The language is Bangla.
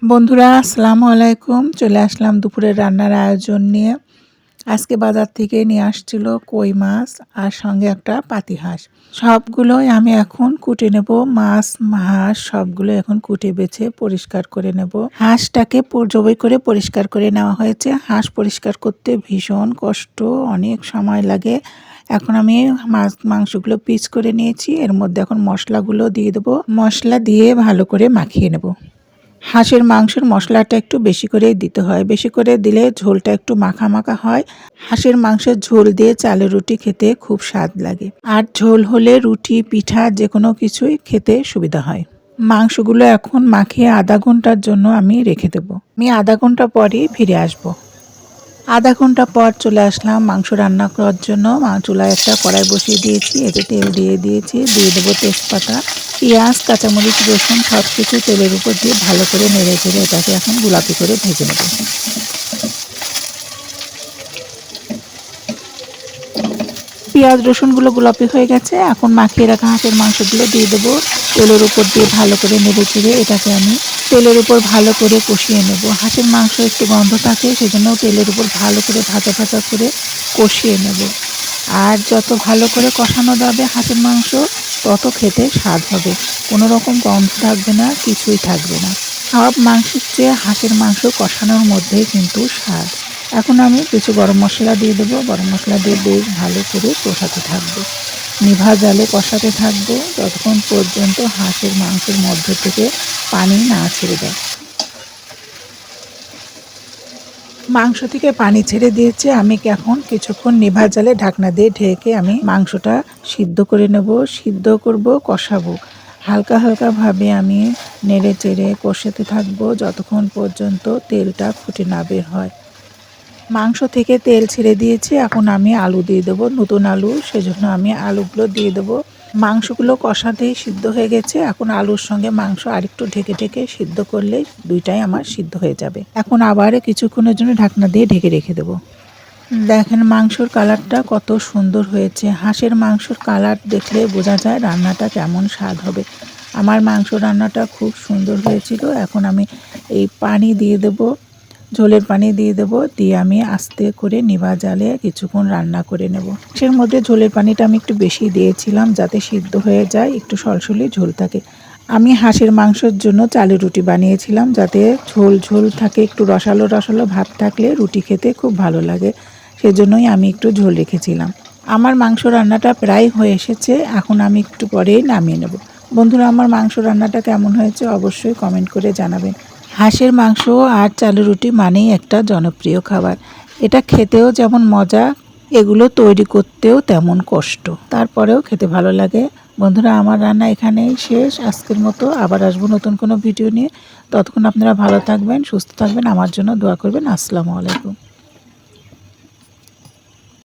বন্ধুরা আসসালামু আলাইকুম। চলে আসলাম দুপুরের রান্নার আয়োজন নিয়ে। আজকে বাজার থেকে নিয়ে আসছিল কই মাছ আর সঙ্গে একটা পাতিহাঁস। সবগুলোই আমি এখন কুটে নেব। মাছ হাঁস সবগুলো এখন কুটে বেছে পরিষ্কার করে নেব। হাঁসটাকে জবাই করে পরিষ্কার করে নেওয়া হয়েছে। হাঁস পরিষ্কার করতে ভীষণ কষ্ট, অনেক সময় লাগে। এখন আমি মাংসগুলো পিস করে নিয়েছি। এর মধ্যে এখন মশলাগুলো দিয়ে দেবো। মশলা দিয়ে ভালো করে মাখিয়ে নেব। হাঁসের মাংসের মশলাটা একটু বেশি করেই দিতে হয়, বেশি করে দিলে ঝোলটা একটু মাখা মাখা হয়। হাঁসের মাংসের ঝোল দিয়ে চালের রুটি খেতে খুব স্বাদ লাগে, আর ঝোল হলে রুটি পিঠা যে কোনো কিছুই খেতে সুবিধা হয়। মাংসগুলো এখন মাখিয়ে আধা ঘন্টার জন্য আমি রেখে দেবো। আমি আধা ঘন্টা পরই ফিরে আসবো। আধা ঘন্টা পর চলে আসলাম মাংস রান্না করার জন্য। চুলায় একটা কড়াই বসিয়ে দিয়েছি, এতে তেল দিয়ে দিয়েছি, দিয়ে দেবো তেজপাতা, পেঁয়াজ, কাঁচামরিচ, রসুন সব কিছু তেলের উপর দিয়ে ভালো করে নেড়ে চেড়ে এটাকে এখন গোলাপি করে ভেজে নেব। পেঁয়াজ রসুনগুলো গোলাপি হয়ে গেছে, এখন মাখিয়ে রাখা হাঁসের মাংসগুলো দিয়ে দেবো। তেলের উপর দিয়ে ভালো করে নেড়ে চেড়ে এটাকে আমি তেলের উপর ভালো করে কষিয়ে নেব। হাঁসের মাংস একটু গন্ধ থাকে, সেজন্য তেলের উপর ভালো করে ভাজা ভাজা করে কষিয়ে নেব। আর যত ভালো করে কষানো যাবে হাঁসের মাংস, তত খেতে স্বাদ হবে। কোনো রকম গন্ধ থাকবে না, কিছুই থাকবে না। সব মাংসের চেয়ে হাঁসের মাংস কষানোর মধ্যেই কিন্তু স্বাদ। এখন আমি কিছু গরম মশলা দিয়ে দেবো। গরম মশলা দিয়ে বেশ ভালো করে কষাতে থাকবো। নিভা জালে কষাতে থাকবো ততক্ষণ পর্যন্ত হাঁসের মাংসের মধ্য থেকে পানি না ছেড়ে দেয়। মাংস থেকে পানি ছেড়ে দিয়েছে, আমি এখন কিছুক্ষণ নিভা জালে ঢাকনা দিয়ে ঢেকে আমি মাংসটা সিদ্ধ করে নেব। সিদ্ধ করব, কষাবো। হালকা হালকাভাবে আমি নেড়ে চেড়ে কষাতে থাকবো যতক্ষণ পর্যন্ত তেলটা ফুটে না বের হয়। মাংস থেকে তেল ছেড়ে দিয়েছে, এখন আমি আলু দিয়ে দেবো, নতুন আলু, সেজন্য আমি আলুগুলো দিয়ে দেবো। মাংসগুলো কষাতেই সিদ্ধ হয়ে গেছে, এখন আলুর সঙ্গে মাংস আরেকটু ঢেকে ঢেকে সিদ্ধ করলেই দুইটাই আমার সিদ্ধ হয়ে যাবে। এখন আবার কিছুক্ষণের জন্য ঢাকনা দিয়ে ঢেকে রেখে দেবো। দেখেন মাংসর কালারটা কত সুন্দর হয়েছে। হাঁসের মাংসর কালার দেখলে বোঝা যায় রান্নাটা কেমন স্বাদ হবে। আমার মাংস রান্নাটা খুব সুন্দর হয়েছিল। এখন আমি এই পানি দিয়ে দেবো, ঝোলের পানি দিয়ে দেবো, দিয়ে আমি আস্তে করে নিভা জালে কিছুক্ষণ রান্না করে নেব। এর মধ্যে ঝোলের পানিটা আমি একটু বেশি দিয়েছিলাম যাতে সিদ্ধ হয়ে যায়, একটু সলসলে ঝোল থাকে। আমি হাঁসের মাংসের জন্য চালের রুটি বানিয়েছিলাম যাতে ঝোল ঝোল থাকে, একটু রসালো রসালো ভাব থাকলে রুটি খেতে খুব ভালো লাগে, সেজন্যই আমি একটু ঝোল রেখেছিলাম। আমার মাংস রান্নাটা প্রায় হয়ে এসেছে, এখন আমি একটু পরেই নামিয়ে নেব। বন্ধুরা, আমার মাংস রান্নাটা কেমন হয়েছে অবশ্যই কমেন্ট করে জানাবেন। হাঁসের মাংস আর চালের রুটি মানেই একটা জনপ্রিয় খাবার। এটা খেতেও যেমন মজা, এগুলো তৈরি করতেও তেমন কষ্ট, তারপরেও খেতে ভালো লাগে। বন্ধুরা, আমার রান্না এখানেই শেষ আজকের মতো। আবার আসবো নতুন কোনো ভিডিও নিয়ে। ততক্ষণ আপনারা ভালো থাকবেন, সুস্থ থাকবেন, আমার জন্য দোয়া করবেন। আসসালামু আলাইকুম।